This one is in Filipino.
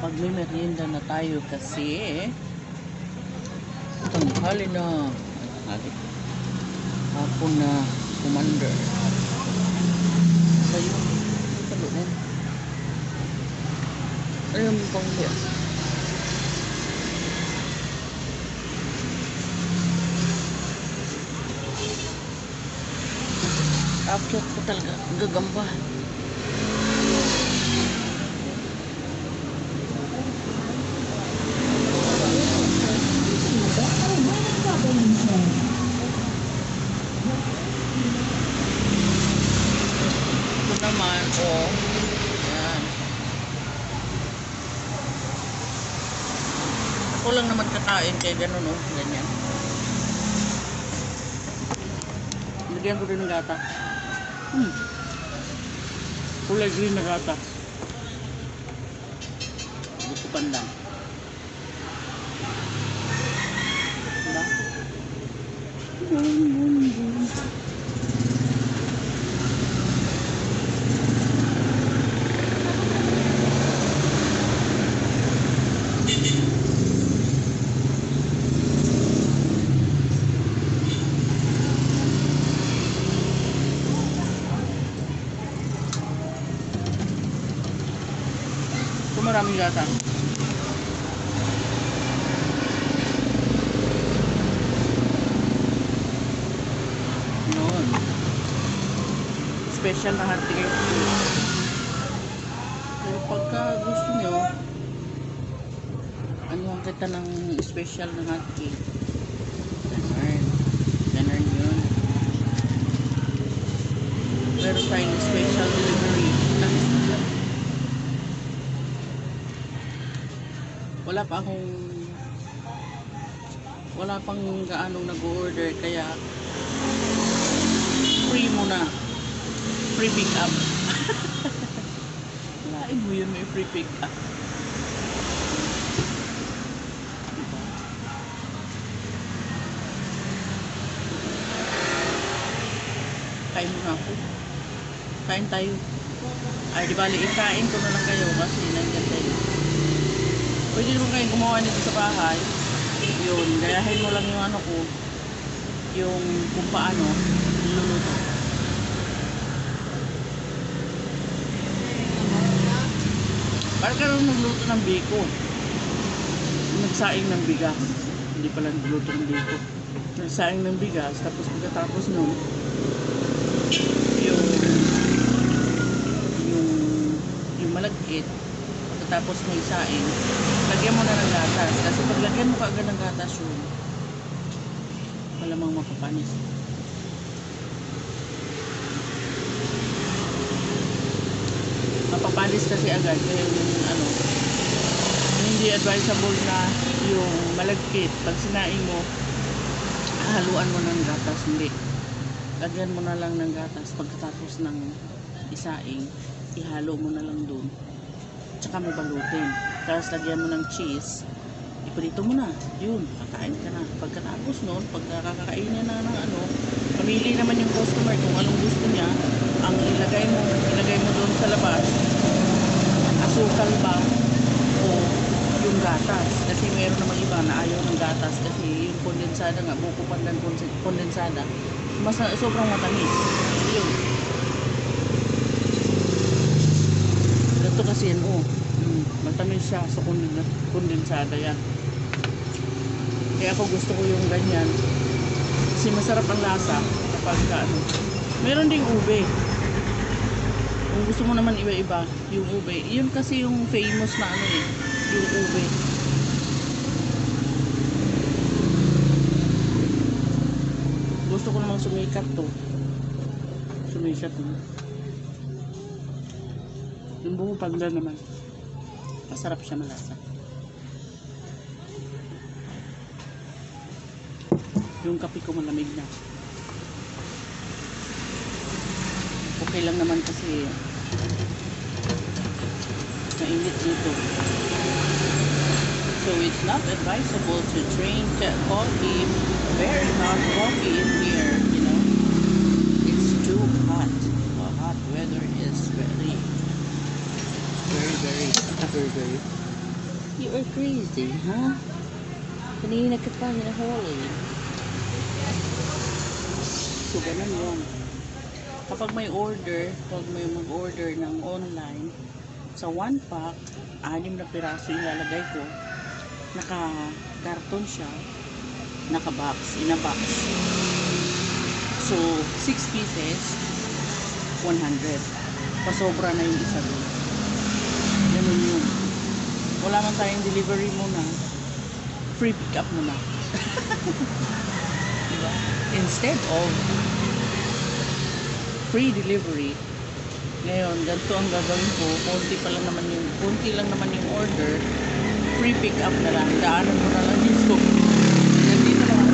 Magme-merienda na tayo kasi tanghali na. Hapon na, commander. So yun, talunin. Ayun pang hiya. After ko talaga gagamba. Ito naman, oh. Yan. Ako lang naman kakain kaya ganun, oh. Ganyan. Lagyan ko rin ng gata. Kulay green na gata. Gusto pandang. Diba? Maraming gata. Noon. Special na hotcake. Pero pagka gusto nyo, ano kita ng special na hotcake. Ganun. Ganun yun. Pero tayong special delivery. Wala pang gaanong nag-order kaya free muna, free pick up. Lain mo yun, may free pick up. Kain muna ako, kain tayo. Ay di bali, ikain ko na lang kayo kasi nandiyan tayo. Pwede naman kayong gumawa nito sa bahay. Yun, gayahin mo lang yung ano ko, yung kung paano niluluto. Parang ka lang nagluto ng biko. Nagsaing ng bigas. Hindi pala nagluto ng biko. Nagsaing ng bigas, tapos pagkatapos nun, yung malagkit, tapos may saing, lagyan mo na ng gatas. Kasi pag lagyan mo kaagad ng gatas yun, malamang mapapanis. Mapapanis kasi agad. Kaya yung ano, hindi advisable na yung malagkit. Pag sinaing mo, haluan mo ng gatas. Hindi. Lagyan mo na lang ng gatas. Pagkatapos ng isaing, ihalo mo na lang dun. Tsaka mo balutin. Tapos lagyan mo ng cheese. Iprito mo na. Yun, kakain ka na. Pagkatapos nun, pagkakakain niya na ng ano, pamili naman yung customer kung anong gusto niya. Ang ilagay mo doon sa labas, asukal ba o yung gatas. Kasi meron namang iba na ayaw ng gatas kasi yung kondensada nga, buko pandan kondensada, mas sobrang matamis. Yun. Ito kasi yan, matamis siya sa kondensada yan. Kaya ako gusto ko yung ganyan kasi masarap ang lasa kapag ano. Meron ding ube. Kung gusto mo naman iba-iba yung ube, yun kasi yung famous na ano yung ube. Gusto ko namang sumikat to. Sumikat to. Yung buko pagda naman, masarap siya, malasa. Yung kape ko malamig na. Okay lang naman kasi mainit dito. So it's not advisable to drink coffee, very hot coffee in here, you know. It's too hot. The hot weather is very Nasty, huh? Kanina ka pa hinahuli. So, ganun yun. Kapag may mag-order ng online, sa 1 pack, 6 na piraso ilalagay ko. Naka-karton siya. Naka-box. In a box. So, 6 pieces, 100. Pasobra na yung isa doon. Ganun yun. Wala man tayong delivery muna. Free pick up muna. Diba? Instead of free delivery, ngayon, ganito ang gagawin ko. Konti lang naman yung order. Free pick up na lang. Daanan mo na lang dito. Nandito lang